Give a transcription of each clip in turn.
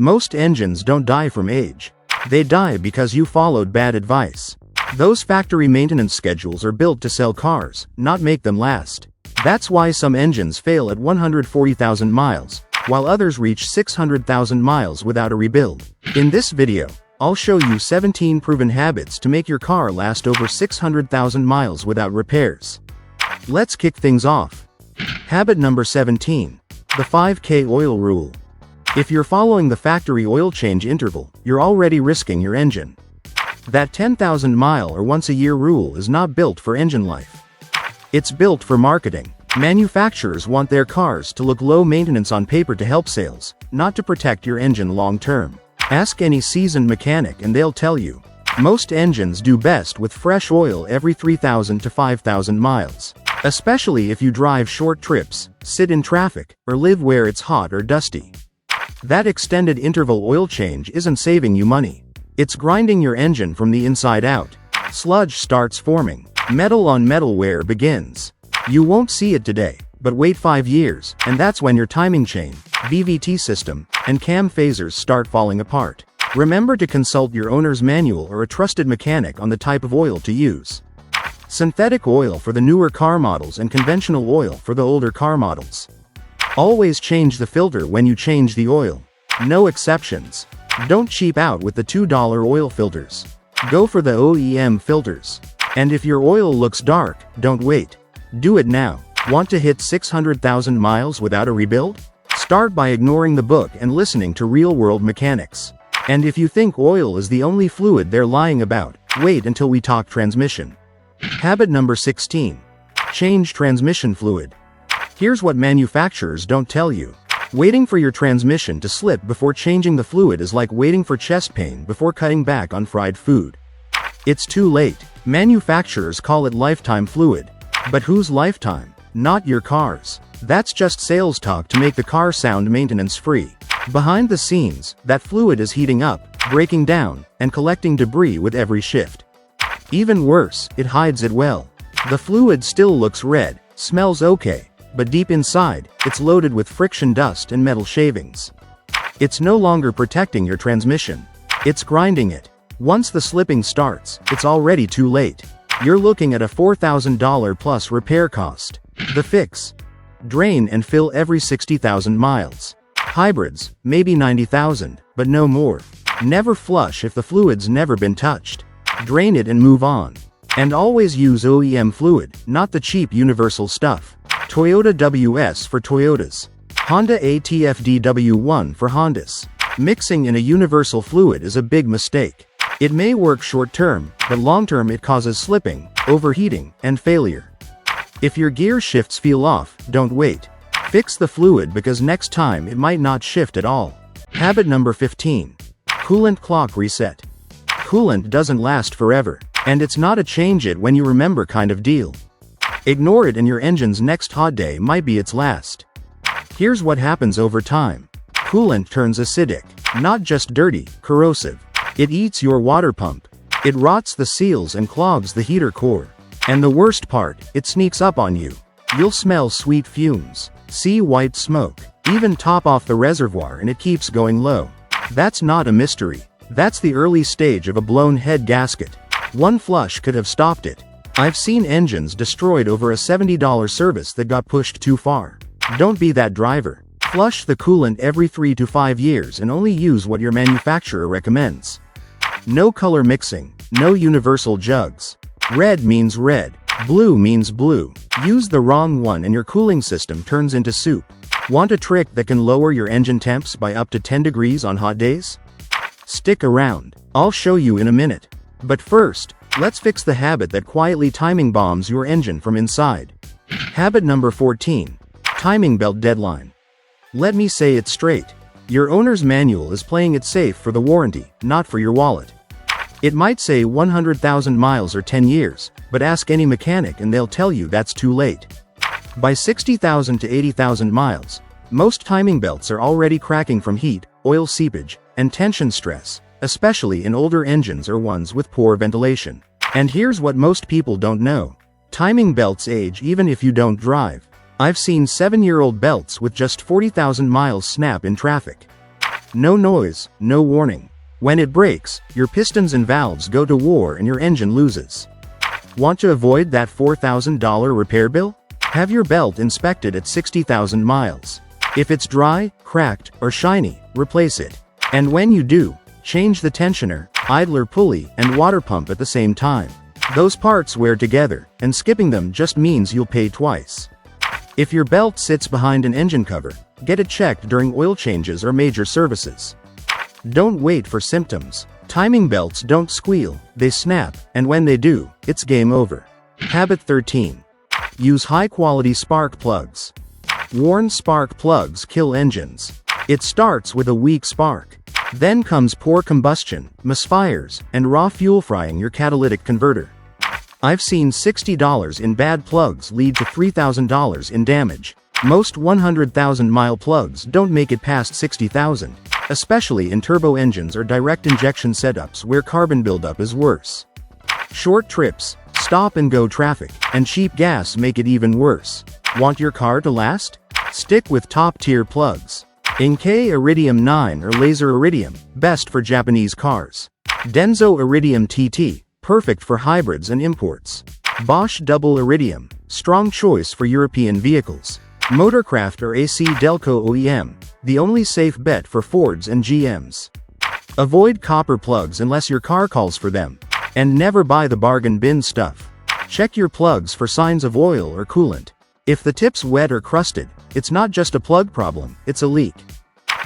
Most engines don't die from age. They die because you followed bad advice. Those factory maintenance schedules are built to sell cars, not make them last. That's why some engines fail at 140,000 miles, while others reach 600,000 miles without a rebuild. In this video, I'll show you 17 proven habits to make your car last over 600,000 miles without repairs. Let's kick things off. Habit number 17. The 5K oil rule. If you're following the factory oil change interval, you're already risking your engine. That 10,000 mile or once a year rule is not built for engine life. It's built for marketing. Manufacturers want their cars to look low maintenance on paper to help sales, not to protect your engine long term. Ask any seasoned mechanic and they'll tell you. Most engines do best with fresh oil every 3,000 to 5,000 miles. Especially if you drive short trips, sit in traffic, or live where it's hot or dusty. That extended interval oil change isn't saving you money. It's grinding your engine from the inside out. Sludge starts forming. Metal on metal wear begins. You won't see it today, but wait 5 years, and that's when your timing chain, VVT system, and cam phasers start falling apart. Remember to consult your owner's manual or a trusted mechanic on the type of oil to use. Synthetic oil for the newer car models and conventional oil for the older car models. Always change the filter when you change the oil. No exceptions. Don't cheap out with the $2 oil filters. Go for the OEM filters. And if your oil looks dark, don't wait. Do it now. Want to hit 600,000 miles without a rebuild? Start by ignoring the book and listening to real-world mechanics. And if you think oil is the only fluid they're lying about, wait until we talk transmission. Habit number 16. Change transmission fluid. Here's what manufacturers don't tell you. Waiting for your transmission to slip before changing the fluid is like waiting for chest pain before cutting back on fried food. It's too late. Manufacturers call it lifetime fluid. But whose lifetime? Not your car's. That's just sales talk to make the car sound maintenance-free. Behind the scenes, that fluid is heating up, breaking down, and collecting debris with every shift. Even worse, it hides it well. The fluid still looks red, smells okay, but deep inside, it's loaded with friction dust and metal shavings. It's no longer protecting your transmission. It's grinding it. Once the slipping starts, it's already too late. You're looking at a $4,000 plus repair cost. The fix: drain and fill every 60,000 miles. Hybrids, maybe 90,000, but no more. Never flush if the fluid's never been touched. Drain it and move on. And always use OEM fluid, not the cheap universal stuff. Toyota WS for Toyotas. Honda ATFD W1 for Hondas. Mixing in a universal fluid is a big mistake. It may work short-term, but long-term it causes slipping, overheating, and failure. If your gear shifts feel off, don't wait. Fix the fluid because next time it might not shift at all. Habit number 15. Coolant clock reset. Coolant doesn't last forever, and it's not a change it when you remember kind of deal. Ignore it and your engine's next hot day might be its last. Here's what happens over time. Coolant turns acidic. Not just dirty, corrosive. It eats your water pump. It rots the seals and clogs the heater core. And the worst part, it sneaks up on you. You'll smell sweet fumes, see white smoke, even top off the reservoir and it keeps going low. That's not a mystery. That's the early stage of a blown head gasket. One flush could have stopped it. I've seen engines destroyed over a $70 service that got pushed too far. Don't be that driver. Flush the coolant every 3 to 5 years and only use what your manufacturer recommends. No color mixing, no universal jugs. Red means red, blue means blue. Use the wrong one and your cooling system turns into soup. Want a trick that can lower your engine temps by up to 10 degrees on hot days? Stick around. I'll show you in a minute. But first, let's fix the habit that quietly timing bombs your engine from inside. Habit number 14. Timing belt deadline. Let me say it straight. Your owner's manual is playing it safe for the warranty, not for your wallet. It might say 100,000 miles or 10 years, but ask any mechanic and they'll tell you that's too late. By 60,000 to 80,000 miles, most timing belts are already cracking from heat, oil seepage, and tension stress, especially in older engines or ones with poor ventilation. And here's what most people don't know. Timing belts age even if you don't drive. I've seen 7-year-old belts with just 40,000 miles snap in traffic. No noise, no warning. When it breaks, your pistons and valves go to war and your engine loses. Want to avoid that $4,000 repair bill? Have your belt inspected at 60,000 miles. If it's dry, cracked, or shiny, replace it. And when you do, change the tensioner, idler pulley, and water pump at the same time. Those parts wear together, and skipping them just means you'll pay twice. If your belt sits behind an engine cover, get it checked during oil changes or major services. Don't wait for symptoms. Timing belts don't squeal, they snap, and when they do, it's game over. Habit 13. Use high-quality spark plugs. Worn spark plugs kill engines. It starts with a weak spark. Then comes poor combustion, misfires, and raw fuel frying your catalytic converter. I've seen $60 in bad plugs lead to $3,000 in damage. Most 100,000-mile plugs don't make it past 60,000, especially in turbo engines or direct injection setups where carbon buildup is worse. Short trips, stop-and-go traffic, and cheap gas make it even worse. Want your car to last? Stick with top-tier plugs. Inkei Iridium 9 or Laser Iridium, best for Japanese cars. Denso Iridium TT, perfect for hybrids and imports. Bosch Double Iridium, strong choice for European vehicles. Motorcraft or AC Delco OEM, the only safe bet for Fords and GMs. Avoid copper plugs unless your car calls for them. And never buy the bargain bin stuff. Check your plugs for signs of oil or coolant. If the tip's wet or crusted, it's not just a plug problem, it's a leak.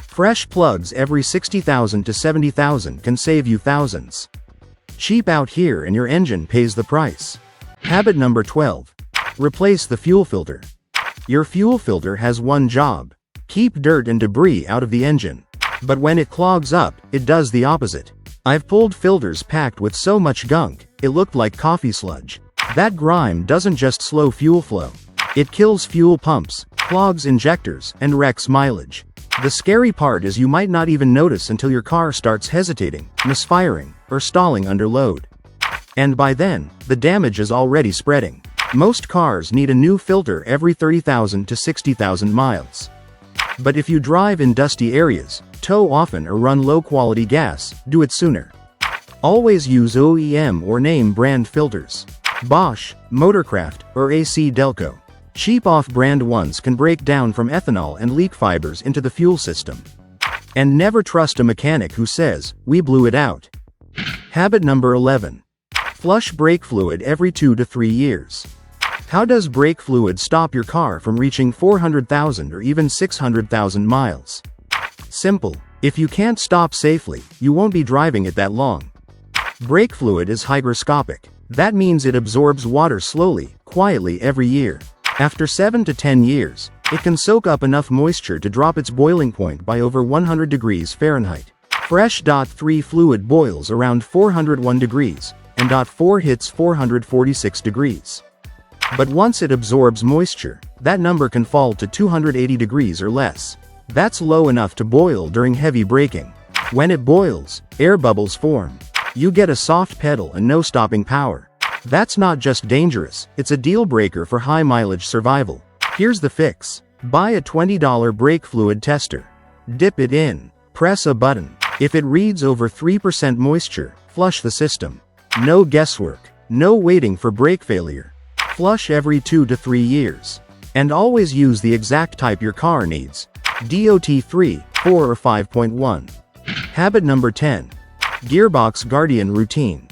Fresh plugs every 60,000 to 70,000 can save you thousands. Cheap out here and your engine pays the price. Habit number 12. Replace the fuel filter. Your fuel filter has one job: keep dirt and debris out of the engine. But when it clogs up, it does the opposite. I've pulled filters packed with so much gunk, it looked like coffee sludge. That grime doesn't just slow fuel flow. It kills fuel pumps, clogs injectors, and wrecks mileage. The scary part is you might not even notice until your car starts hesitating, misfiring, or stalling under load. And by then, the damage is already spreading. Most cars need a new filter every 30,000 to 60,000 miles. But if you drive in dusty areas, tow often or run low-quality gas, do it sooner. Always use OEM or name brand filters. Bosch, Motorcraft, or AC Delco. Cheap off-brand ones can break down from ethanol and leak fibers into the fuel system. And never trust a mechanic who says, "We blew it out." Habit number 11. Flush brake fluid every 2 to 3 years. How does brake fluid stop your car from reaching 400,000 or even 600,000 miles? Simple. If you can't stop safely, you won't be driving it that long. Brake fluid is hygroscopic. That means it absorbs water slowly, quietly every year. After 7 to 10 years, it can soak up enough moisture to drop its boiling point by over 100 degrees Fahrenheit. Fresh .3 fluid boils around 401 degrees, and .4 hits 446 degrees. But once it absorbs moisture, that number can fall to 280 degrees or less. That's low enough to boil during heavy braking. When it boils, air bubbles form. You get a soft pedal and no stopping power. That's not just dangerous, it's a deal breaker for high mileage survival. Here's the fix. Buy a $20 brake fluid tester. Dip it in. Press a button. If it reads over 3% moisture, flush the system. No guesswork. No waiting for brake failure. Flush every 2 to 3 years. And always use the exact type your car needs. DOT 3, 4 or 5.1. Habit number 10. Gearbox Guardian Routine.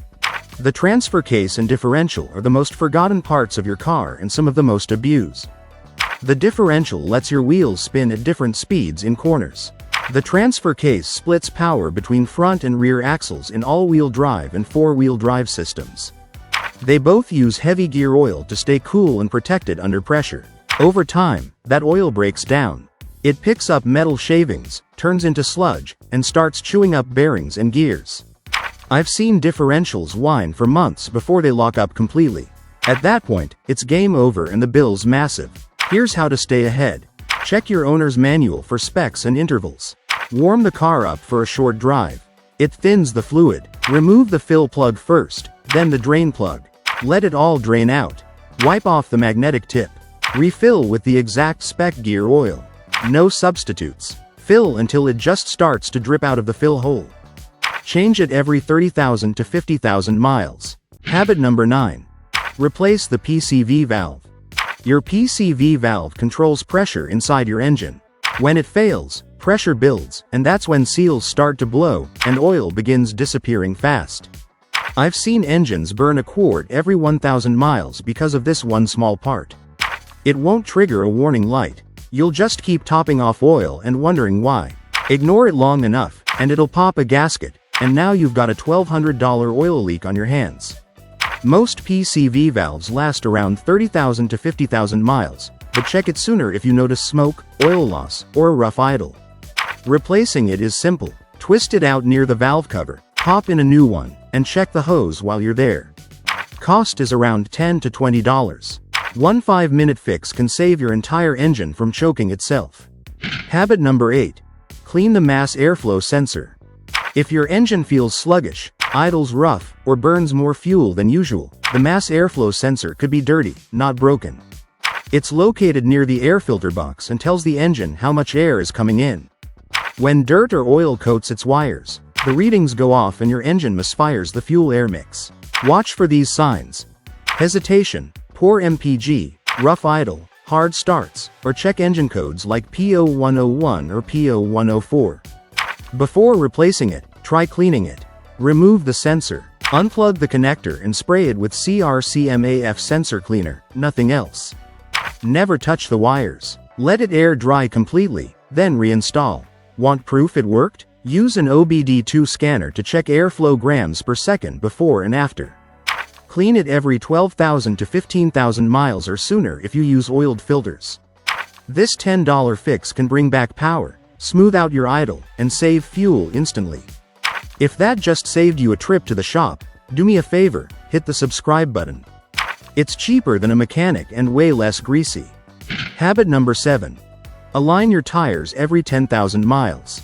The transfer case and differential are the most forgotten parts of your car and some of the most abused. The differential lets your wheels spin at different speeds in corners. The transfer case splits power between front and rear axles in all-wheel drive and four-wheel drive systems. They both use heavy gear oil to stay cool and protected under pressure. Over time, that oil breaks down. It picks up metal shavings, turns into sludge, and starts chewing up bearings and gears. I've seen differentials whine for months before they lock up completely. At that point, it's game over and the bill's massive. Here's how to stay ahead. Check your owner's manual for specs and intervals. Warm the car up for a short drive. It thins the fluid. Remove the fill plug first, then the drain plug. Let it all drain out. Wipe off the magnetic tip. Refill with the exact spec gear oil. No substitutes. Fill until it just starts to drip out of the fill hole. Change it every 30,000 to 50,000 miles. Habit number 9. Replace the PCV valve. Your PCV valve controls pressure inside your engine. When it fails, pressure builds, and that's when seals start to blow, and oil begins disappearing fast. I've seen engines burn a quart every 1,000 miles because of this one small part. It won't trigger a warning light. You'll just keep topping off oil and wondering why. Ignore it long enough, and it'll pop a gasket, and now you've got a $1,200 oil leak on your hands. Most PCV valves last around 30,000 to 50,000 miles, but check it sooner if you notice smoke, oil loss, or a rough idle. Replacing it is simple. Twist it out near the valve cover, pop in a new one, and check the hose while you're there. Cost is around $10 to $20. One 5-minute fix can save your entire engine from choking itself. Habit number 8. Clean the mass airflow sensor. If your engine feels sluggish, idles rough, or burns more fuel than usual, the mass airflow sensor could be dirty, not broken. It's located near the air filter box and tells the engine how much air is coming in. When dirt or oil coats its wires, the readings go off and your engine misfires the fuel-air mix. Watch for these signs: hesitation, poor MPG, rough idle, hard starts, or check engine codes like P0101 or P0104. Before replacing it, try cleaning it. Remove the sensor, unplug the connector and spray it with MAF Sensor cleaner, nothing else. Never touch the wires. Let it air dry completely, then reinstall. Want proof it worked? Use an OBD2 scanner to check airflow grams per second before and after. Clean it every 12,000 to 15,000 miles or sooner if you use oiled filters. This $10 fix can bring back power, smooth out your idle, and save fuel instantly. If that just saved you a trip to the shop, do me a favor, hit the subscribe button. It's cheaper than a mechanic and way less greasy. Habit number 7. Align your tires every 10,000 miles.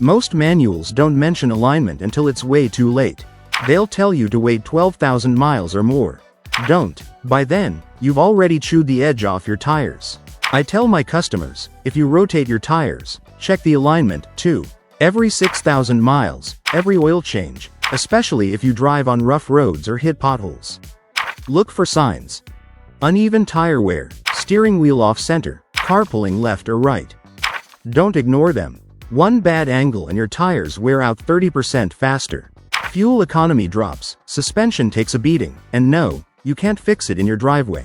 Most manuals don't mention alignment until it's way too late. They'll tell you to wait 12,000 miles or more. Don't. By then, you've already chewed the edge off your tires. I tell my customers, if you rotate your tires, check the alignment, too. Every 6,000 miles, every oil change, especially if you drive on rough roads or hit potholes. Look for signs: uneven tire wear, steering wheel off center, car pulling left or right. Don't ignore them. One bad angle and your tires wear out 30% faster. Fuel economy drops, suspension takes a beating, and no, you can't fix it in your driveway.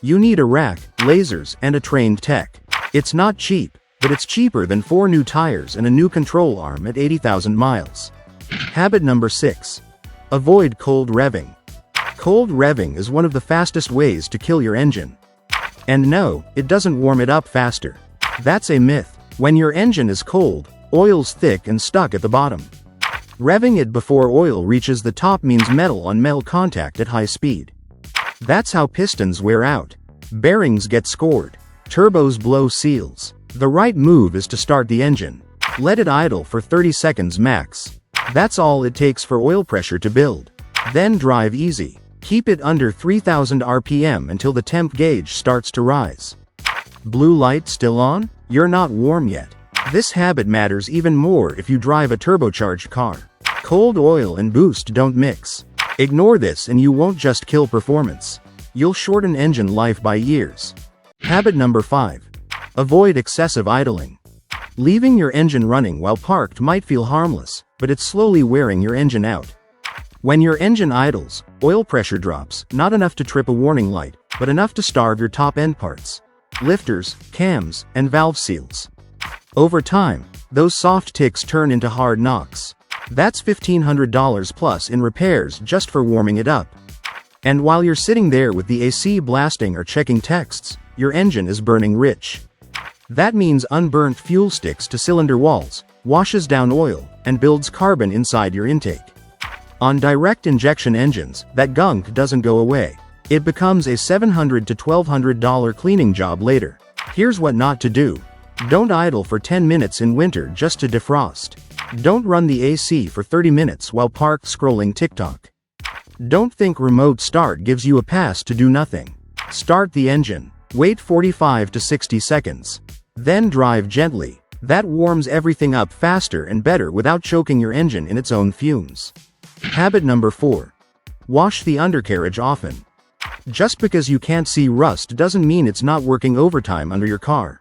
You need a rack, lasers, and a trained tech. It's not cheap, but it's cheaper than 4 new tires and a new control arm at 80,000 miles. Habit number 6. Avoid cold revving. Cold revving is one of the fastest ways to kill your engine. And no, it doesn't warm it up faster. That's a myth. When your engine is cold, oil's thick and stuck at the bottom. Revving it before oil reaches the top means metal-on-metal contact at high speed. That's how pistons wear out. Bearings get scored. Turbos blow seals. The right move is to start the engine. Let it idle for 30 seconds max. That's all it takes for oil pressure to build. Then drive easy. Keep it under 3,000 RPM until the temp gauge starts to rise. Blue light still on? You're not warm yet. This habit matters even more if you drive a turbocharged car. Cold oil and boost don't mix. Ignore this and you won't just kill performance. You'll shorten engine life by years. Habit number 5. Avoid excessive idling. Leaving your engine running while parked might feel harmless, but it's slowly wearing your engine out. When your engine idles, oil pressure drops, not enough to trip a warning light, but enough to starve your top-end parts: lifters, cams, and valve seals. Over time, those soft ticks turn into hard knocks. That's $1,500 plus in repairs just for warming it up. And while you're sitting there with the AC blasting or checking texts, your engine is burning rich. That means unburnt fuel sticks to cylinder walls, washes down oil, and builds carbon inside your intake. On direct injection engines, that gunk doesn't go away. It becomes a $700 to $1,200 cleaning job later. Here's what not to do. Don't idle for 10 minutes in winter just to defrost. Don't run the AC for 30 minutes while parked scrolling TikTok. Don't think remote start gives you a pass to do nothing. Start the engine. Wait 45 to 60 seconds. Then drive gently. That warms everything up faster and better without choking your engine in its own fumes. Habit number 4. Wash the undercarriage often. Just because you can't see rust doesn't mean it's not working overtime under your car.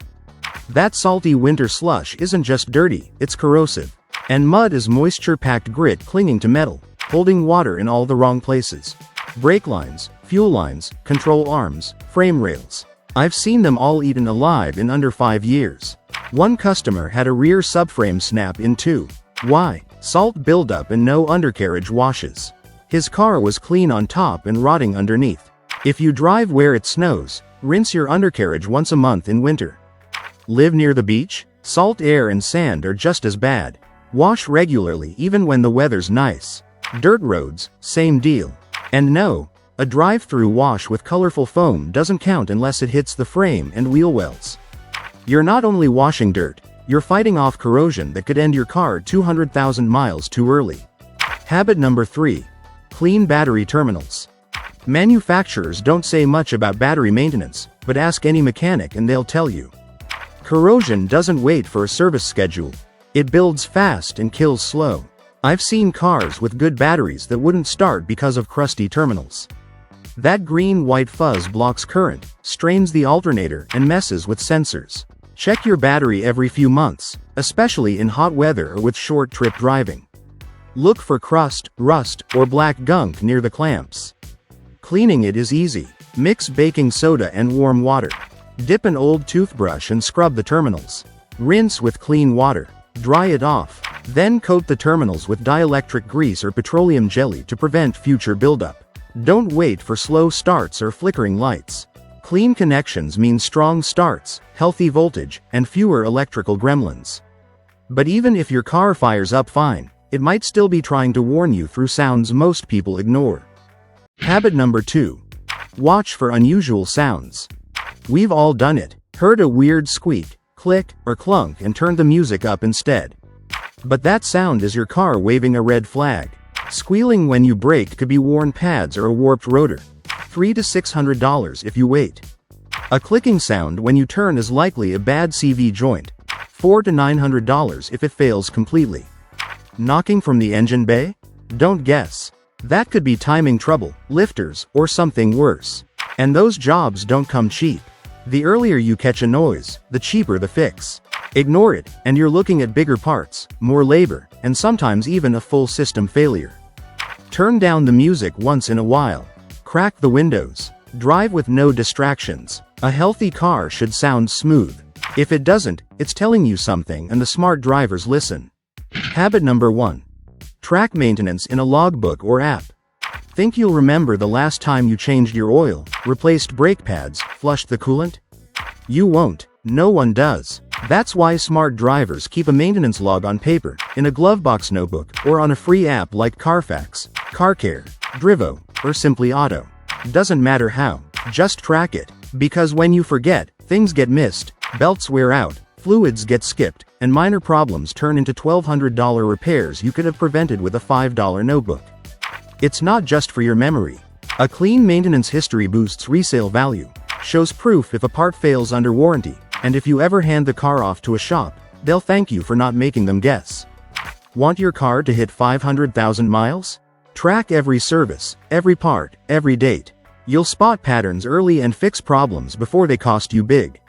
That salty winter slush isn't just dirty, it's corrosive. And mud is moisture-packed grit clinging to metal, holding water in all the wrong places. Brake lines, fuel lines, control arms, frame rails. I've seen them all eaten alive in under 5 years. One customer had a rear subframe snap in two. Why? Salt buildup and no undercarriage washes. His car was clean on top and rotting underneath. If you drive where it snows, rinse your undercarriage once a month in winter. Live near the beach? Salt air and sand are just as bad. Wash regularly even when the weather's nice. Dirt roads, same deal. And no, a drive-through wash with colorful foam doesn't count unless it hits the frame and wheel wells. You're not only washing dirt, you're fighting off corrosion that could end your car 200,000 miles too early. Habit number 3. Clean battery terminals. Manufacturers don't say much about battery maintenance, but ask any mechanic and they'll tell you. Corrosion doesn't wait for a service schedule. It builds fast and kills slow. I've seen cars with good batteries that wouldn't start because of crusty terminals. That green-white fuzz blocks current, strains the alternator, and messes with sensors. Check your battery every few months, especially in hot weather or with short trip driving. Look for crust, rust, or black gunk near the clamps. Cleaning it is easy. Mix baking soda and warm water. Dip an old toothbrush and scrub the terminals. Rinse with clean water. Dry it off. Then coat the terminals with dielectric grease or petroleum jelly to prevent future buildup. Don't wait for slow starts or flickering lights. Clean connections mean strong starts, healthy voltage, and fewer electrical gremlins. But even if your car fires up fine, it might still be trying to warn you through sounds most people ignore. Habit number 2. Watch for unusual sounds. We've all done it. Heard a weird squeak, click, or clunk and turned the music up instead. But that sound is your car waving a red flag. Squealing when you brake could be worn pads or a warped rotor. $300 to $600 if you wait. A clicking sound when you turn is likely a bad CV joint. $400 to $900 if it fails completely. Knocking from the engine bay? Don't guess. That could be timing trouble, lifters, or something worse. And those jobs don't come cheap. The earlier you catch a noise, the cheaper the fix. Ignore it, and you're looking at bigger parts, more labor, and sometimes even a full system failure. Turn down the music once in a while. Crack the windows. Drive with no distractions. A healthy car should sound smooth. If it doesn't, it's telling you something and the smart drivers listen. Habit number 1. Track maintenance in a logbook or app. Think you'll remember the last time you changed your oil, replaced brake pads, flushed the coolant? You won't. No one does. That's why smart drivers keep a maintenance log on paper, in a glovebox notebook, or on a free app like Carfax, CarCare, Drivo, or Simply Auto. Doesn't matter how, just track it. Because when you forget, things get missed, belts wear out, fluids get skipped, and minor problems turn into $1,200 repairs you could have prevented with a $5 notebook. It's not just for your memory. A clean maintenance history boosts resale value, shows proof if a part fails under warranty, and if you ever hand the car off to a shop, they'll thank you for not making them guess. Want your car to hit 500,000 miles? Track every service, every part, every date. You'll spot patterns early and fix problems before they cost you big.